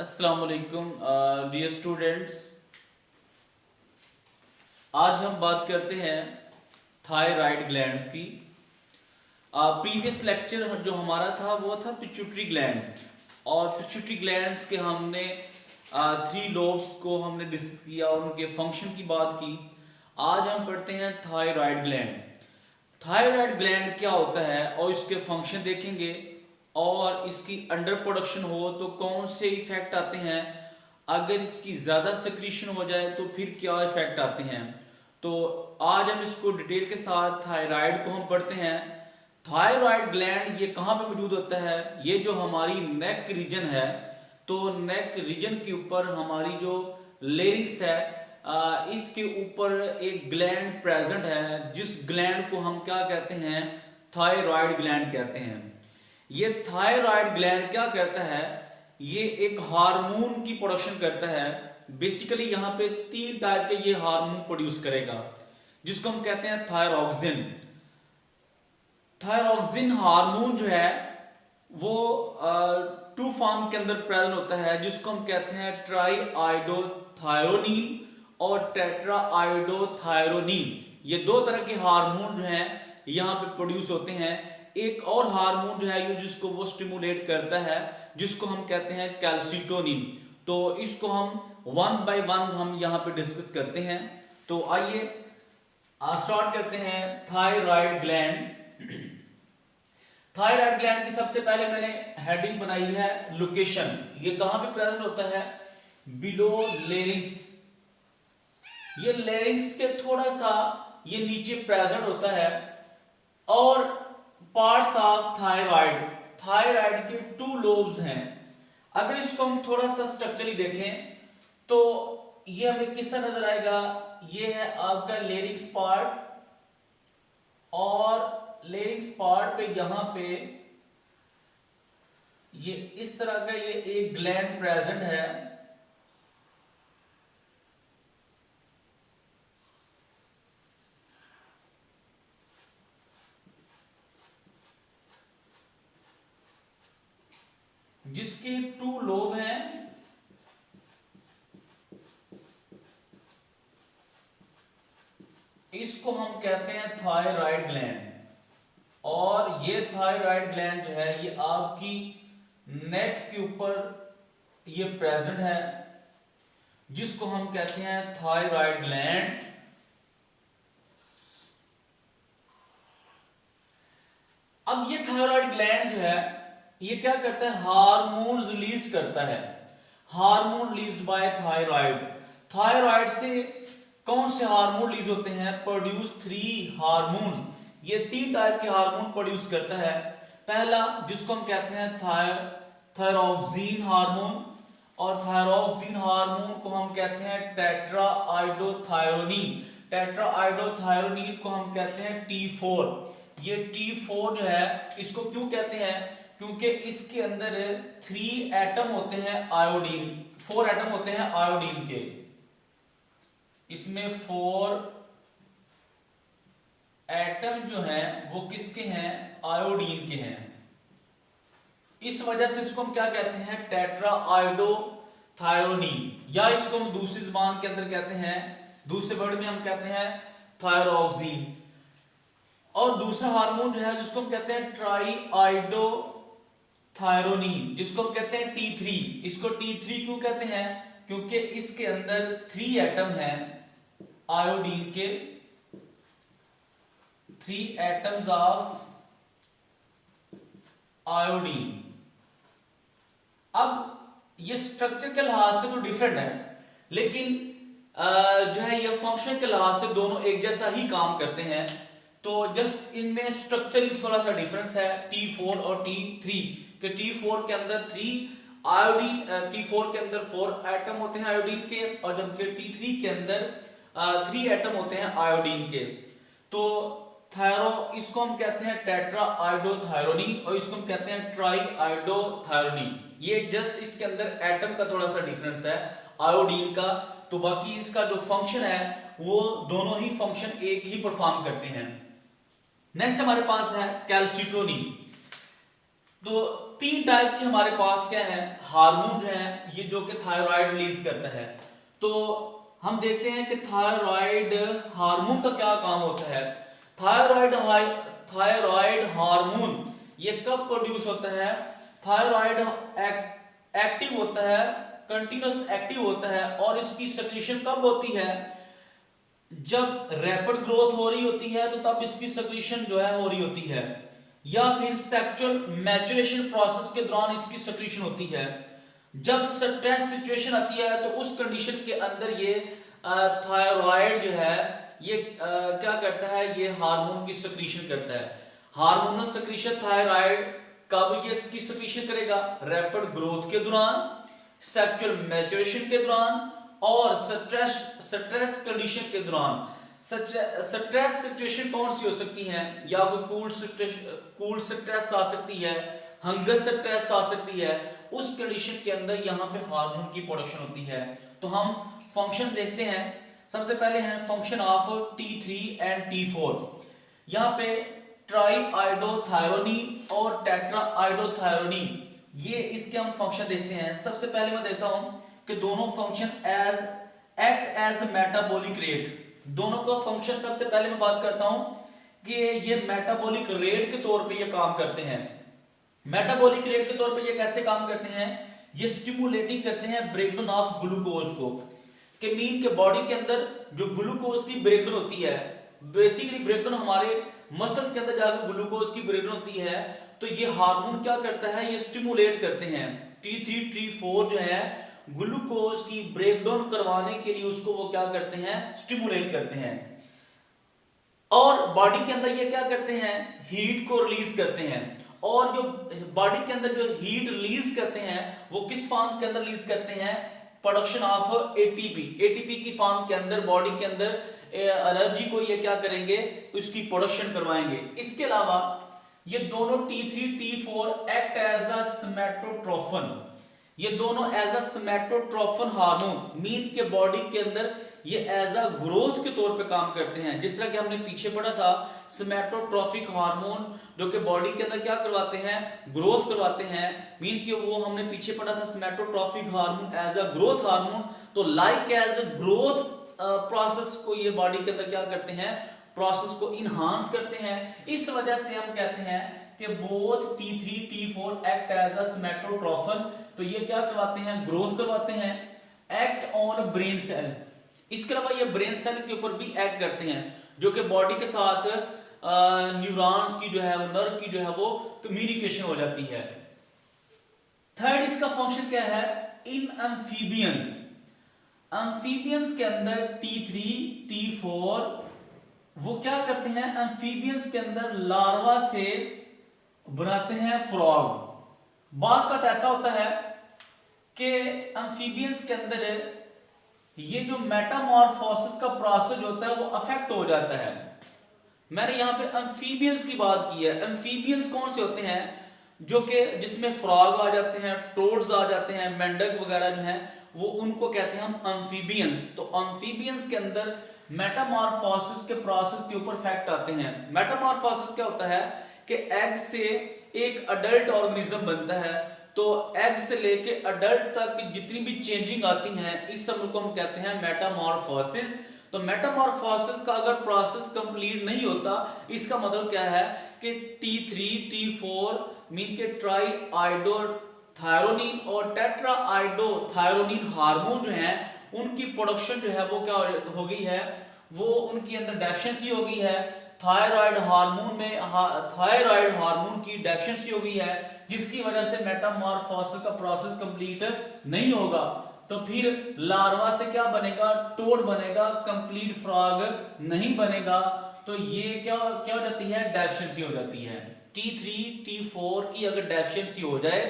अस्सलाम वालेकुम dear students. आज हम बात करते हैं थायराइड ग्लैंड्स की। प्रीवियस लेक्चर जो हमारा था वो था पिट्यूटरी ग्लैंड, और पिट्यूटरी ग्लैंड्स के हमने थ्री लोब्स को हमने डिस्कस किया और उनके फंक्शन की बात की। आज हम पढ़ते हैं थायराइड ग्लैंड। थायराइड ग्लैंड क्या होता है और इसके फंक्शन देखेंगे, और इसकी अंडर प्रोडक्शन हो तो कौन से इफेक्ट आते हैं, अगर इसकी ज़्यादा सिक्रीशन हो जाए तो फिर क्या इफेक्ट आते हैं। तो आज हम इसको डिटेल के साथ थायराइड को हम पढ़ते हैं। थायराइड ग्लैंड ये कहाँ पे मौजूद होता है, ये जो हमारी नेक रीजन है, तो नेक रीजन के ऊपर हमारी जो लेरिंग्स है, इसके ऊपर एक ग्लैंड प्रेजेंट है, जिस ग्लैंड को हम क्या कहते हैं, थायराइड ग्लैंड कहते हैं। ये थायराइड ग्लैंड क्या करता है, ये एक हार्मोन की प्रोडक्शन करता है। बेसिकली यहाँ पे तीन टाइप के ये हार्मोन प्रोड्यूस करेगा, जिसको हम कहते हैं थायरॉक्सिन। थायरॉक्सिन हार्मोन जो है वो टू फॉर्म के अंदर प्रेजेंट होता है, जिसको हम कहते हैं ट्राईआयोडोथायरोनिन और टेट्राआयोडोथायरोनिन। ये दो तरह के हार्मोन जो हैं यहाँ पे प्रोड्यूस होते हैं। एक और हार्मोन जो है ये जिसको वो स्टिमुलेट करता है, जिसको हम कहते हैं कैल्सिटोनिन। तो इसको हम वन बाय वन हम यहाँ पे डिस्कस करते हैं। तो आइए स्टार्ट करते हैं थायराइड ग्लैंड। थायराइड ग्लैंड की सबसे पहले मैंने हेडिंग बनाई है लोकेशन। ये कहां पे प्रेजेंट होता है, बिलो लेरिंग्स। ये लेरिंग्स के थोड़ा सा ये नीचे प्रेजेंट होता है। और पार्ट्स ऑफ थायराइड, थायराइड के टू लोब्स हैं। अगर इसको हम थोड़ा सा स्ट्रक्चरली देखें तो ये हमें किस तरह नजर आएगा, ये है आपका लेरिंग्स पार्ट, और लेरिंग्स पार्ट पे यहां पे ये इस तरह का ये एक ग्लैंड प्रेजेंट है। जिसके टू लोब हैं। इसको हम कहते हैं थायराइड ग्लैंड। और ये थायराइड ग्लैंड जो है ये आपकी नेक के ऊपर ये प्रेजेंट है, जिसको हम कहते हैं थायराइड ग्लैंड। अब ये थायराइड ग्लैंड जो है ये क्या करता है, हार्मोन रिलीज करता है। Hormone released by thyroid. Thyroid से कौन से हार्मोन रिलीज होते हैं, प्रोड्यूस थ्री हार्मोन। ये तीन टाइप के हार्मोन प्रोड्यूस करता है। पहला जिसको हम कहते हैं थायरॉक्सिन हार्मोन, और थायरॉक्सिन हार्मोन को हम कहते हैं टेट्राआयोडोथायरोनिन। टेट्राआयोडोथायरोनिन को हम कहते हैं T4। ये T4 जो है इसको क्यों कहते हैं, क्योंकि इसके अंदर 3 एटम होते हैं आयोडीन, 4 एटम होते हैं आयोडीन के। इसमें 4 एटम जो हैं वो किसके हैं, आयोडीन के हैं। इस वजह से इसको हम क्या कहते हैं, टेट्राआयोडोथायरोनिन, या इसको हम दूसरी जुबान के अंदर कहते हैं, दूसरे वर्ड में हम कहते हैं थायरॉक्सिन। और दूसरा हार्मोन जो है जिसको हम कहते हैं ट्राईआयोडोथायरोनिन, जिसको हम कहते हैं T3। इसको T3 क्यों कहते हैं, क्योंकि इसके अंदर 3 एटम हैं आयोडीन के, 3 एटम्स ऑफ आयोडीन। अब ये स्ट्रक्चर के लिहाज से तो डिफरेंट है, लेकिन जो है ये फंक्शन के लिहाज से दोनों एक जैसा ही काम करते हैं। तो जस्ट इनमें स्ट्रक्चरली थोड़ा सा डिफरेंस है T4 और T3 कि T4 के अंदर 3 आयोडीन, T4 के अंदर 4 एटम होते हैं आयोडीन के, और जबकि T3 के अंदर 3 एटम होते हैं आयोडीन के। तो इसको हम कहते हैं टेट्राआयोडोथायरोनिन, और इसको हम कहते हैं ट्राईआयोडोथायरोनिन। ये जस्ट इसके अंदर एटम का थोड़ा सा डिफरेंस है आयोडीन का। तो बाकी इसका जो फंक्शन है वो दोनों ही फंक्शन एक ही परफॉर्म करते हैं। नेक्स्ट हमारे पास है कैल्सिटोनिन। तो तीन टाइप के हमारे पास क्या है हार्मोन जो है, ये जो कि थायराइड रिलीज करता है। तो हम देखते हैं कि थायराइड हार्मोन का क्या काम होता है। थायराइड हार्मोन ये कब प्रोड्यूस होता है? थायराइड एक्टिव होता है, कंटिन्यूस एक्टिव होता है, और इसकी सेक्रेशन कब होती है? जब रैपिड ग्रोथ हो रही होती है तो तब इसकी सेक्रेशन जो है हो रही होती है, या फिर सेक्सुअल मैच्योरेशन प्रोसेस के दौरान इसकी सेक्रेशन होती है। जब स्ट्रेस सिचुएशन आती है तो उस कंडीशन के अंदर ये थायराइड जो है ये क्या करता है, ये हार्मोन की सेक्रेशन करता है। हार्मोनल सेक्रेशन थायराइड कब ये इसकी सेक्रेशन करेगा? रैपिड ग्रोथ के दौरान, सेक्सुअल मैच्योरेशन के दौरान, और स्ट्रेस कंडीशन के दौरान। स्ट्रेस सिचुएशन कौन सी हो सकती है? या कोई कूल स्ट्रेस आ सकती है, हंगर स्ट्रेस आ सकती है। उस कंडीशन के अंदर यहाँ पे हार्मोन की प्रोडक्शन होती है। तो हम फंक्शन देखते हैं। सबसे पहले है function of T3 and T4। यहाँ पे ट्राईआइडोथायरोनिन और टेट्राआइडोथायरोनिन, ये इसके हम फंक्शन देखते हैं। सबसे पहले मैं देखता हूं कि दोनों function act as metabolic rate. दोनों का फंक्शन सबसे पहले मैं बात करता हूं कि ये मेटाबॉलिक रेट के तौर पे ये काम करते हैं। मेटाबॉलिक रेट के तौर पे ये कैसे काम करते हैं? ये स्टिमुलेटिंग करते हैं ब्रेकडाउन ऑफ ग्लूकोज को। कि मीन के बॉडी के अंदर जो ग्लूकोज की ब्रेकडाउन होती है, बेसिकली ब्रेकडाउन हमारे मसल्स के अंदर जाकर ग्लूकोज की ब्रेकडाउन होती है, तो ये हार्मोन क्या करता है? ये स्टिमुलेट करते हैं। T3 T4 जो है ग्लूकोज की ब्रेकडाउन करवाने के लिए उसको वो क्या करते हैं? स्टिमुलेट करते हैं। और बॉडी के अंदर ये क्या करते हैं? हीट को रिलीज करते हैं। और जो बॉडी के अंदर जो हीट रिलीज करते हैं वो किस फॉर्म के अंदर रिलीज करते हैं? प्रोडक्शन ऑफ एटीपी की फॉर्म के अंदर बॉडी के अंदर एनर्जी को ये क्या करेंगे? उसकी प्रोडक्शन करवाएंगे। इसके अलावा ये दोनों T3 T4 act as a सोमैटोट्रोफन। ये दोनों एज अ सोमैटोट्रोफन हार्मोन मीन के बॉडी के अंदर ये एज अ ग्रोथ के तौर पे काम करते हैं। जिस तरह कि हमने पीछे पढ़ा था सोमैटोट्रोफिक हार्मोन जो कि बॉडी के अंदर क्या करवाते हैं? ग्रोथ करवाते हैं। मीन कि वो हमने पीछे पढ़ा था somatotrophic hormone as a growth hormone. तो like as a growth process को ये बॉडी के अंदर क्या करते हैं? प्रोसेस को इनहांस करते हैं। इस वजह से हम कहते हैं कि both T3 T4 act as a somatotrophin. तो ये क्या करवाते हैं? ग्रोथ करवाते हैं। Act on brain cell. इसके अलावा ये ब्रेन सेल के ऊपर भी एक्ट करते हैं, जो कि बॉडी के साथ न्यूरॉन्स की जो है वो नर्व की जो है वो कम्युनिकेशन हो जाती है। थर्ड इसका फंक्शन क्या है? In amphibians. एम्फीबियंस के अंदर T3 T4 वो क्या करते हैं? एम्फीबियंस के अंदर लार्वा से बनाते हैं फ्रॉग। बास का ऐसा होता है कि एम्फीबियंस के अंदर ये जो मेटामॉर्फोसिस का प्रोसेस होता है वो अफेक्ट हो जाता है। मैंने यहाँ पे एम्फीबियंस की बात की है। एम्फीबियंस कौन से होते हैं? जो कि जिसमें फ्रॉग आ जाते हैं, टोड्स आ जाते हैं, मेंढक वगैरह जो हैं वो उनको कहते हैं हम एम्फीबियंस। तो एम्फीबियंस के अंदर मेटामॉर्फोसिस के प्रोसेस के ऊपर फैक्ट आते हैं। मेटामॉर्फोसिस क्या होता है कि एग से एक अडल्ट ऑर्गेनिज्म बनता है। तो एग से लेके अडल्ट तक जितनी भी चेंजिंग आती हैं इस सब को हम कहते हैं मेटामॉर्फोसिस। तो मेटामॉर्फोसिस का अगर प्रोसेस कंप्लीट नहीं होता, इसका मतलब क्या है कि T3 T4 मीन के ट्राईआइडोथायरोनिन और टेट्राआइडोथायरोनिन हार्मोन जो हैं उनकी प्रोडक्शन जो है वो क्या हो गई है? वो उनकी अंदर डेफिशिएंसी हो गई है। थायराइड हार्मोन की डेफिशिएंसी हो गई है, जिसकी वजह से मेटामॉर्फोसिस का प्रोसेस कंप्लीट नहीं होगा। तो फिर लार्वा से क्या बनेगा? टोड बनेगा, कंप्लीट फ्रॉग नहीं बनेगा। तो ये क्या क्या हो जाती है? डेफिशिएंसी हो जाती है। T3 T4 की अगर डेफिशिएंसी हो जाए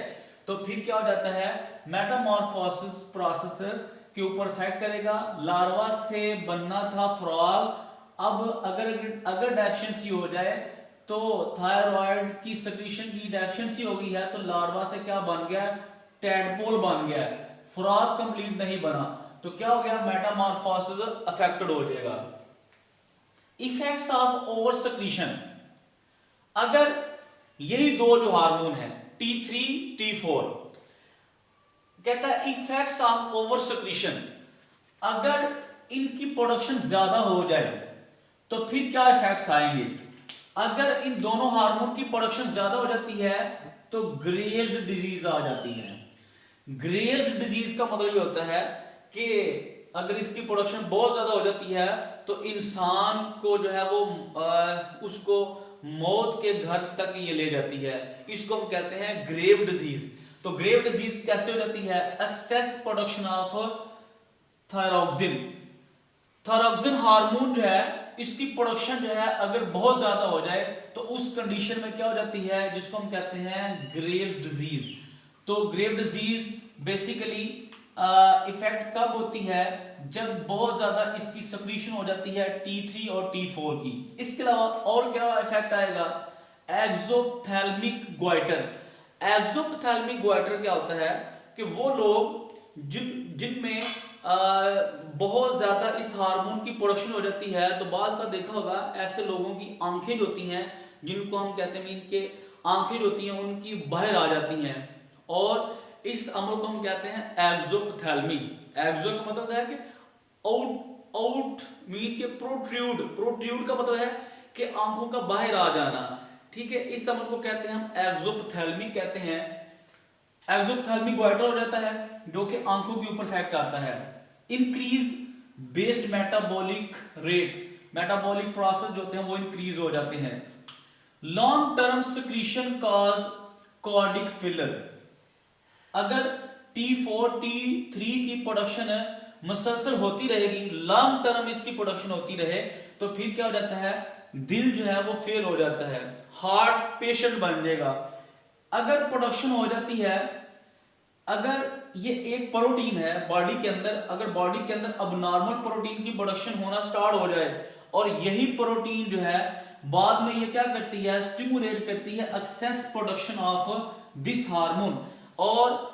तो फिर क्या हो जाता है? मेटामॉर्फोसिस प्रोसेस के ऊपर इफेक्ट करेगा। लार्वा से बनना था फ्रॉग, अब अगर डेफिशिएंसी हो जाए तो थायराइड की सेक्रेशन की डेफिशिएंसी हो गई है, तो लार्वा से क्या बन गया? टैडपोल बन गया। फ्रॉग कंप्लीट नहीं बना, तो क्या हो गया? मेटामॉर्फोसिस अफेक्टेड हो जाएगा। Effects of over secretion. अगर यही दो जो हार्मोन है T3 T4। कहता है इफेक्ट्स ऑफ ओवर सिक्रीशन, अगर इनकी प्रोडक्शन ज्यादा हो जाए तो फिर क्या इफेक्ट्स आएंगे। अगर इन दोनों हार्मोन की प्रोडक्शन ज्यादा हो जाती है तो ग्रेव्स डिजीज आ जाती है। ग्रेव्स डिजीज का मतलब ये होता है कि अगर इसकी प्रोडक्शन बहुत ज्यादा हो जाती है तो इंसान को जो है वो उसको मौत के घर तक ये ले जाती है। इसको हम कहते हैं ग्रेव डिजीज। तो ग्रेव डिजीज कैसे हो जाती है, excess production of thyroxine. Thyroxine hormone जो है इसकी प्रोडक्शन जो है अगर बहुत ज्यादा हो जाए तो उस कंडीशन में क्या हो जाती है, जिसको हम कहते हैं ग्रेव डिजीज। तो ग्रेव डिजीज बेसिकली इफेक्ट कब होती है, जब बहुत ज्यादा इसकी सिक्रीशन हो जाती है T3 और T4 की। इसके अलावा और क्या इफेक्ट आएगा, एक्सोप्थेल्मिक ग्वाइटर। एक्सोप्थेल्मिक ग्वाइटर क्या होता है कि वो लोग जिनमें बहुत ज्यादा इस हार्मोन की प्रोडक्शन हो जाती है, तो बाद का देखा होगा ऐसे लोगों की आंखें जो होती हैं, जिनको हम कहते हैं इनके आंखें जो होती हैं उनकी बाहर आ जाती हैं, और इस अमल को हम कहते हैं एक्सोप्थेल्मिक। एक्सो का मतलब है कि आउट मीन के प्रोट्रूड। प्रोट्रूड का मतलब है कि आंखों का बाहर आ जाना, ठीक है। इस अमल को कहते हैं हम एक्सोप्थेल्मिक कहते हैं। एक्सोप्थेल्मिक ग्वाइटर हो जाता है जो कि आंखों के ऊपर इफेक्ट आता है। Increase based metabolic rate, metabolic process जो होते हैं वो इंक्रीज हो जाते हैं। Long term secretion cause cardiac failure. अगर T4 T3 की प्रोडक्शन मसलसल होती रहेगी, लॉन्ग टर्म इसकी प्रोडक्शन होती रहे, तो फिर क्या हो जाता है, दिल जो है वो फेल हो जाता है, हार्ट पेशेंट बन जाएगा। अगर प्रोडक्शन हो जाती है, अगर ये एक प्रोटीन है बॉडी के अंदर, अगर बॉडी के अंदर अब नॉर्मल प्रोटीन की प्रोडक्शन होना स्टार्ट हो जाए और यही प्रोटीन जो है बाद में ये क्या करती है, स्टिमुलेट करती है excess production of this hormone. और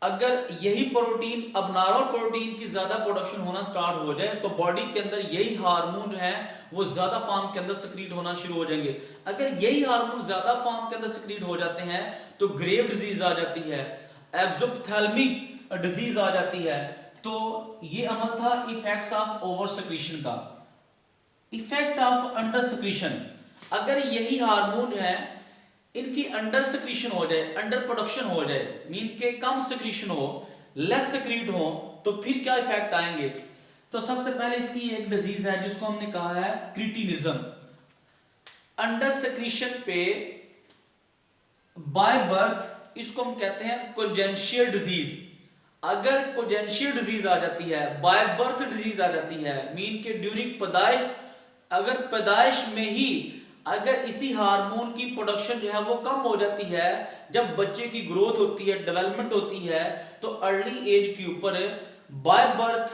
अगर यही प्रोटीन अब नॉर्मल प्रोटीन की ज्यादा प्रोडक्शन होना स्टार्ट हो जाए तो बॉडी के अंदर यही हार्मोन जो है वो ज्यादा फॉर्म के अंदर सक्रीट होना शुरू हो जाएंगे। अगर यही हार्मोन ज्यादा फॉर्म के अंदर सक्रीट हो जाते हैं तो ग्रेव डिजीज आ जाती है, एक्सोप्थेल्मिक डिजीज आ जाती है। तो ये अमल था इफेक्ट्स ऑफ ओवर सिक्रीशन का। इफेक्ट ऑफ अंडर सिक्रीशन, अगर यही हार्मोन जो है इनकी अंडर सिक्रीशन हो जाए, अंडर प्रोडक्शन हो जाए, मीन के कम सिक्रीशन हो, लेस सिक्रीट हो, तो फिर क्या इफेक्ट आएंगे। तो सबसे पहले इसकी एक डिजीज है जिसको हमने कहा है क्रिटिनिज्म। अंडर सिक्रीशन पे बाय बर्थ इसको हम कहते हैं कोजेंशियल डिजीज। अगर कोजेंशियल डिजीज आ जाती है, बाय बर्थ डिजीज आ जाती है, मीन के ड्यूरिंग पैदाइश, अगर पैदाइश में ही अगर इसी हार्मोन की प्रोडक्शन जो है वो कम हो जाती है, जब बच्चे की ग्रोथ होती है, डेवलपमेंट होती है, तो अर्ली एज के ऊपर बाय बर्थ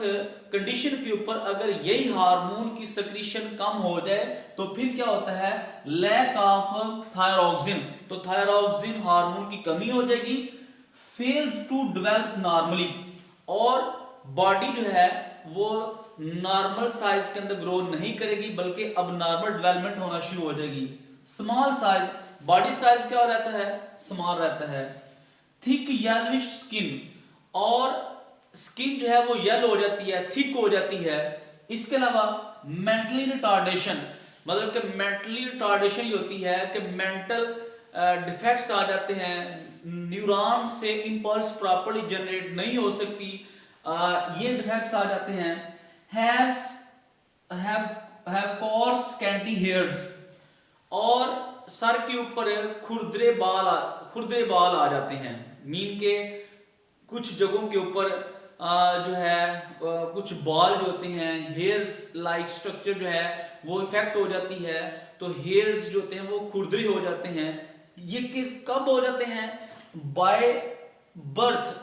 कंडीशन के ऊपर अगर यही हार्मोन की सिक्रीशन कम हो जाए तो फिर क्या होता है, लैक ऑफ थायरॉक्सिन। तो थायरॉक्सिन हार्मोन की कमी हो जाएगी, फेल्स टू डेवलप नॉर्मली, और बॉडी जो है वो नॉर्मल साइज के अंदर ग्रो नहीं करेगी बल्कि अब नॉर्मल डेवलपमेंट होना शुरू हो जाएगी। स्मॉल साइज, बॉडी साइज क्या रहता है, स्मॉल रहता है। थिक येलोइश स्किन, और स्किन जो है वो येलो हो जाती है, थिक हो जाती है। इसके अलावा मेंटली रिटार्डेशन, मतलब कि मेंटली रिटार्डेशन ये होती है कि मेंटल डिफेक्ट्स आ जाते हैं, न्यूरॉन से इंपल्स प्रॉपर्ली जनरेट नहीं हो सकती, ये डिफेक्ट्स आ जाते हैं। have coarse scanty hairs, और सर के ऊपर खुरदरे बाल आ जाते हैं, मीन के कुछ जगहों के ऊपर जो है कुछ बाल जो होते हैं, हेयर्स लाइक स्ट्रक्चर जो है वो इफेक्ट हो जाती है, तो हेयर्स जो होते हैं वो खुरदरे हो जाते हैं। ये कब हो जाते हैं, बाय बर्थ,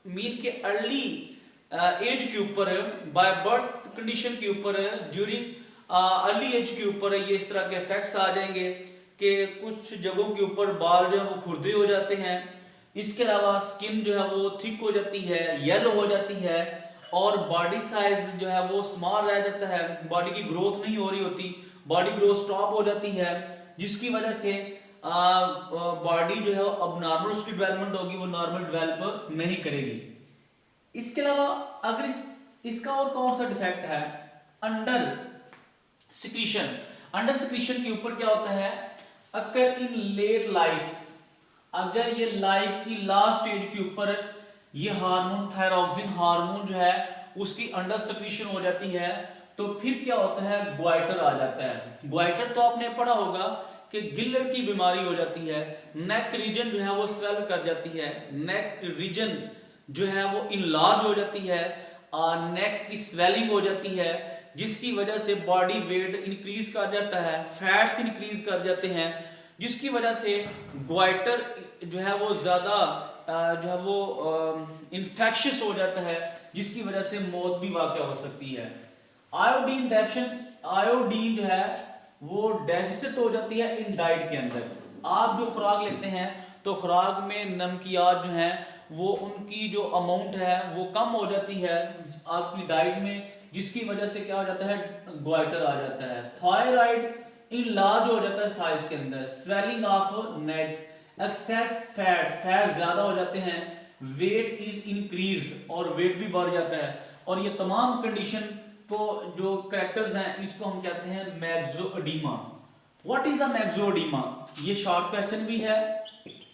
मीन के अर्ली एज के ऊपर, बाय बर्थ कंडीशन के ऊपर, ड्यूरिंग अर्ली एज के ऊपर ये इस तरह के इफेक्ट्स आ जाएंगे कि कुछ जगहों के ऊपर बाल जो है वो खुरदरे हो जाते हैं। इसके अलावा स्किन जो है वो थिक हो जाती है, येलो हो जाती है, और बॉडी साइज जो है वो स्मॉल रह जाता है, बॉडी की ग्रोथ नहीं हो रही होती, बॉडी ग्रोथ स्टॉप हो जाती है, जिसकी वजह से बॉडी जो है अब नॉर्मल उसकी डेवलपमेंट होगी, वो नॉर्मल डेवलप नहीं करेगी। इसके अलावा अगर इसका और कौन सा डिफेक्ट है, अंडर सिक्रीशन। अंडर सिक्रीशन के ऊपर क्या होता है, अगर इन लेट लाइफ, अगर ये लाइफ की लास्ट स्टेज के ऊपर ये हार्मोन थायरॉक्सिन हार्मोन जो है उसकी अंडर सिक्रीशन हो जाती है, तो फिर क्या होता है, ग्वाइटर आ जाता है। ग्वाइटर तो आपने पढ़ा होगा कि गिल्लर की बीमारी हो जाती है, नेक रीजन जो है वो स्वेल कर जाती है, नेक रीजन जो है वो इनलार्ज हो जाती है, नेक की स्वेलिंग हो जाती है, जिसकी वजह से बॉडी वेट इंक्रीज कर जाता है, फैट्स इंक्रीज कर जाते हैं, जिसकी वजह से ग्वाइटर जो है वो ज्यादा जो है वो इन्फेक्शियस हो जाता है, जिसकी वजह से मौत भी वाक़या हो सकती है। आयोडीन डेफिशिएंसी, आयोडीन जो है वो डेफिसिट हो जाती है इन डाइट के अंदर। आप जो खुराक लेते हैं तो खुराक में नमकियात जो हैं वो उनकी जो अमाउंट है वो कम हो जाती है आपकी डाइट में, जिसकी वजह से क्या हो जाता है, ग्वाइटर आ जाता है। थायराइड इनलार्ज हो जाता है साइज के अंदर, swelling of neck, access fat, fat ज्यादा हो जाते हैं, वेट इज इंक्रीज्ड और वेट भी बढ़ जाता है। और ये तमाम कंडीशन को जो करेक्टर्स हैं इसको हम कहते हैं मैक्सोएडिमा। व्हाट इज द मैक्सोएडिमा, ये शॉर्ट क्वेश्चन भी है।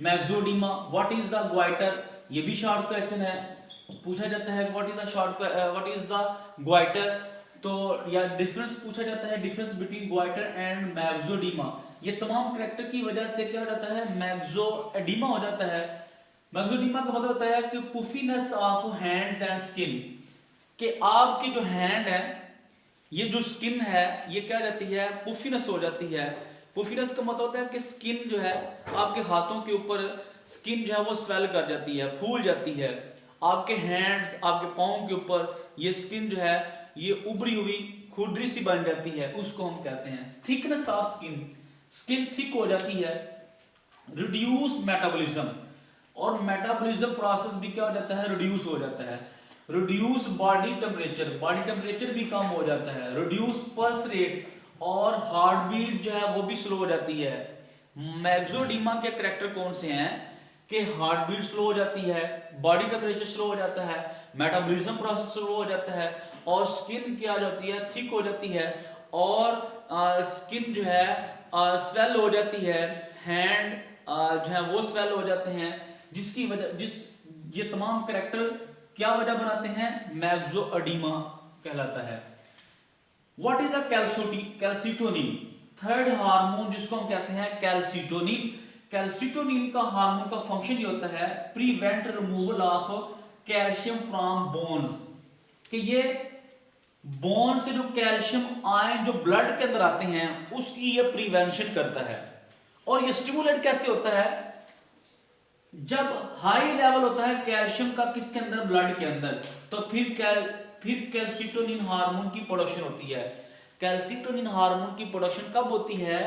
मैक्सोएडिमा, व्हाट इज द ग्वाइटर, ये भी शॉर्ट क्वेश्चन है, पूछा जाता है व्हाट इज द ग्वाइटर, तो या डिफरेंस पूछा जाता है, डिफरेंस बिटवीन ग्वाइटर एंड मैक्सोएडिमा। ये तमाम करेक्टर की वजह से क्या हो जाता है, मैक्सोएडिमा हो जाता है। मैक्सोएडिमा का मतलब होता है कि पुफीनेस ऑफ हैंड्स एंड स्किन, कि आपकी जो हैंड है, ये जो स्किन है, ये क्या जाती है, पुफीनेस हो जाती है। पुफीनेस का मतलब होता है कि स्किन जो है आपके हाथों के ऊपर स्किन जो है वो स्वेल कर जाती है, फूल जाती है। आपके हैंड्स, आपके पाँव के ऊपर ये स्किन जो है ये उभरी हुई खुरदरी सी बन जाती है, उसको हम कहते हैं thickness of skin. Skin thick हो जाती है। रिड्यूस मेटाबॉलिज्म, और मेटाबॉलिज्म प्रोसेस भी क्या हो जाता है, रिड्यूस हो जाता है। Reduce body temperature, body temperature भी कम हो जाता है। रिड्यूस पल्स रेट, और हार्ट बीट जो है वो भी स्लो हो जाती है। मैक्सोएडिमा के करेक्टर कौन से हैं कि हार्ट बीट स्लो हो जाती है, बॉडी टेम्परेचर स्लो हो जाता है, मेटाबॉलिज्म प्रोसेस स्लो हो जाता है, और स्किन क्या हो जाती है, थिक हो जाती है, और स्किन जो है स्वेल हो जाती है, हैंड जो है वो स्वेल हो जाते हैं, जिसकी वजह ये तमाम करेक्टर क्या वजह बनाते हैं, मैक्सोएडिमा कहलाता है। What is a calcitonin, third hormone जिसको हम कहते हैं कैल्सिटोनिन। कैल्सिटोनिन का हार्मोन का फंक्शन ये होता है prevent removal of calcium from bones, कि ये बोन से जो कैल्शियम आयन जो ब्लड के अंदर आते हैं उसकी ये प्रिवेंशन करता है। और ये स्टिमुलेट कैसे होता है, जब हाई लेवल होता है कैल्शियम का किसके अंदर, ब्लड के अंदर, तो फिर कैल्सिटोनिन हार्मोन की प्रोडक्शन होती है। कैल्सिटोनिन हार्मोन की प्रोडक्शन कब होती है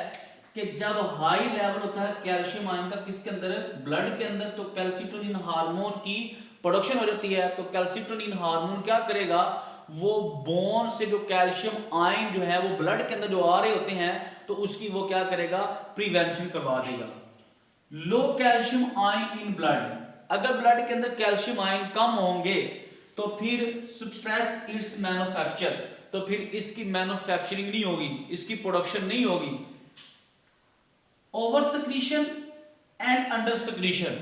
कि जब हाई लेवल होता है कैल्शियम आयन का किसके अंदर, ब्लड के अंदर, तो कैल्सिटोनिन हार्मोन की प्रोडक्शन हो जाती है। तो कैल्सिटोनिन हार्मोन क्या करेगा, वो बोन से जो कैल्शियम आयन जो है वो ब्लड के अंदर जो आ रहे होते हैं तो उसकी वो क्या करेगा, प्रिवेंशन करवा देगा। लो कैल्शियम आयन इन ब्लड, अगर ब्लड के अंदर कैल्शियम आयन कम होंगे तो फिर सप्रेस इट्स मैन्युफैक्चर, तो फिर इसकी मैन्युफैक्चरिंग नहीं होगी, इसकी प्रोडक्शन नहीं होगी। Over secretion and under secretion,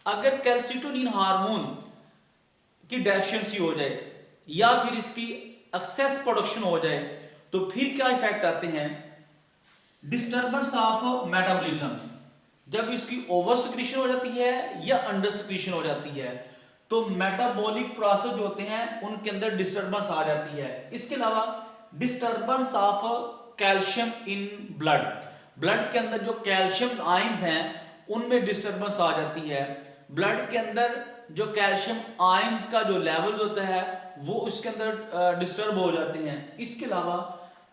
अगर कैल्सिटोनिन हार्मोन की डेफिशिएंसी हो जाए या फिर इसकी एक्सेस प्रोडक्शन हो जाए तो फिर क्या इफेक्ट आते हैं, डिस्टर्बेंस ऑफ मेटाबॉलिज्म, जब इसकी ओवर सिक्रीशन हो जाती है या अंडर सिक्रीशन हो जाती है तो मेटाबॉलिक प्रोसेस जो होते हैं उनके अंदर डिस्टर्बेंस आ जाती है। इसके अलावा disturbance of calcium in blood, blood के अंदर जो कैल्शियम आयंस हैं उनमें डिस्टर्बेंस आ जाती है। ब्लड के अंदर जो कैल्शियम आयंस का जो लेवल होता है वो उसके अंदर डिस्टर्ब हो जाते हैं। इसके अलावा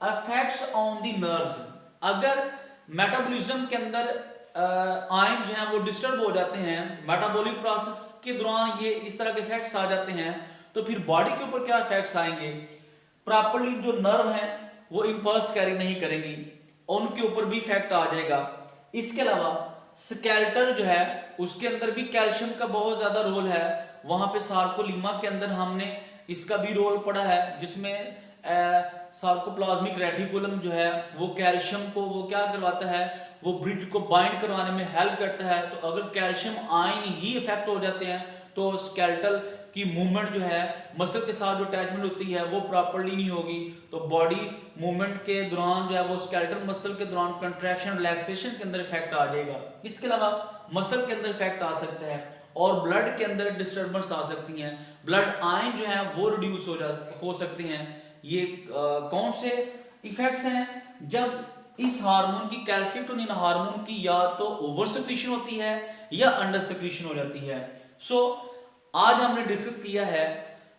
इफेक्ट्स ऑन द नर्व्स, अगर मेटाबॉलिज्म के अंदर आयन जो है वो डिस्टर्ब हो जाते हैं, मेटाबॉलिक प्रोसेस के दौरान ये इस तरह के इफेक्ट्स आ जाते हैं, तो फिर बॉडी के ऊपर क्या इफेक्ट्स आएंगे, प्रॉपर्ली जो नर्व हैं वो इंपल्स कैरी नहीं करेंगी, उनके ऊपर भी इफेक्ट आ जाएगा। इसके अलावा स्केलेटल जो है उसके अंदर भी कैल्शियम का बहुत ज्यादा रोल है। वहां पे सार्कोलीमा के अंदर हमने इसका भी रोल पढ़ा है, जिसमें सार्कोप्लाज्मिक रेटिकुलम जो है वो कैल्शियम को वो क्या करवाता है, वो ब्रिज को बाइंड करवाने में हेल्प करता है। तो अगर कैल्शियम आयन ही इफेक्ट हो जाते हैं तो स्केलेटल की मूवमेंट जो है मसल के साथ जो अटैचमेंट होती है वो प्रॉपर्ली नहीं होगी। तो बॉडी मूवमेंट के दौरान जो है वो स्केलेटल मसल के दौरान कंट्रैक्शन रिलैक्सेशन के अंदर इफेक्ट आ जाएगा। इसके अलावा मसल के अंदर इफेक्ट आ सकता है और ब्लड के अंदर डिस्टर्बेंस आ सकती हैं, ब्लड आयन जो है वो रिड्यूस हो सकते हैं। ये कौन से इफेक्ट्स हैं, जब इस हार्मोन की कैल्सिटोनिन हार्मोन की या तो ओवर सिक्रीशन होती है या अंडर सिक्रीशन हो जाती है। सो आज हमने डिस्कस किया है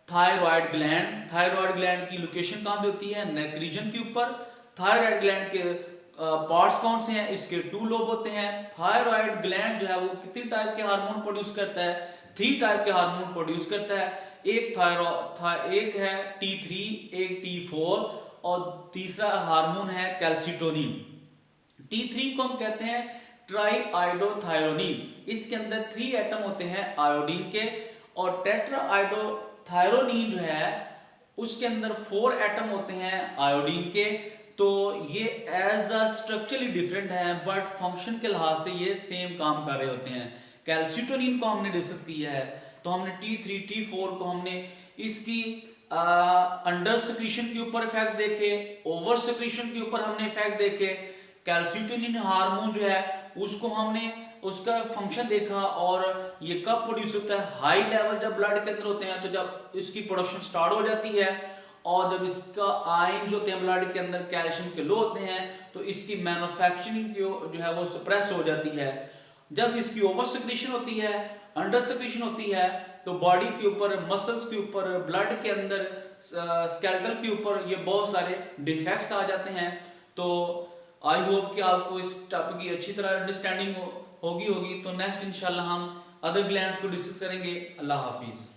थायराइड ग्लैंड। थायराइड ग्लैंड की लोकेशन कहां पे होती है, नेक रीजन के ऊपर। थायराइड ग्लैंड के पार्ट्स कौन से हैं, इसके 2 लोब होते हैं। थायराइड ग्लैंड जो है वो कितने टाइप के हार्मोन प्रोड्यूस करता है, 3 टाइप के हार्मोन प्रोड्यूस करता है। एक है T3, एक T4 और तीसरा हार्मोन है कैल्सिटोनिन। T3 को हम कहते हैं ट्राईआइडोथायरोनिन। इसके अंदर 3 एटम होते हैं आयोडीन के, और टेट्राआइडोथायरोनिन जो है उसके अंदर 4 एटम होते हैं आयोडीन के। तो ये एज अ स्ट्रक्चरली डिफरेंट है बट फंक्शन के लिहाज से ये सेम काम कर रहे होते हैं। कैल्सिटोनिन को हमने डिस्कस किया है, तो हमने T3 T4 को हमने इसकी अंडर सिक्रीशन के ऊपर इफेक्ट देखे, ओवर सिक्रीशन के ऊपर हमने इफेक्ट देखे। कैल्सिटोनिन हार्मोन जो है उसको हमने उसका फंक्शन देखा और ये कब प्रोड्यूस होता है, हाई लेवल जब ब्लड के अंदर होते हैं तो जब इसकी प्रोडक्शन स्टार्ट हो जाती है, और जब इसका आयन जो होते हैं ब्लड के अंदर कैल्शियम के लो होते हैं तो इसकी मैन्युफैक्चरिंग जो है वो सप्रेस हो जाती है। जब इसकी ओवर सिक्रीशन होती है, अंडर सिक्रीशन होती है, तो बॉडी के ऊपर, मसल्स के ऊपर, ब्लड के अंदर, स्केलेटल के ऊपर ये बहुत सारे डिफेक्ट्स आ जाते हैं। तो आई होप कि आपको इस टॉपिक की अच्छी तरह अंडरस्टैंडिंग होगी। तो नेक्स्ट इंशाल्लाह हम अदर ग्लैंड्स को डिस्कस करेंगे। अल्लाह हाफिज।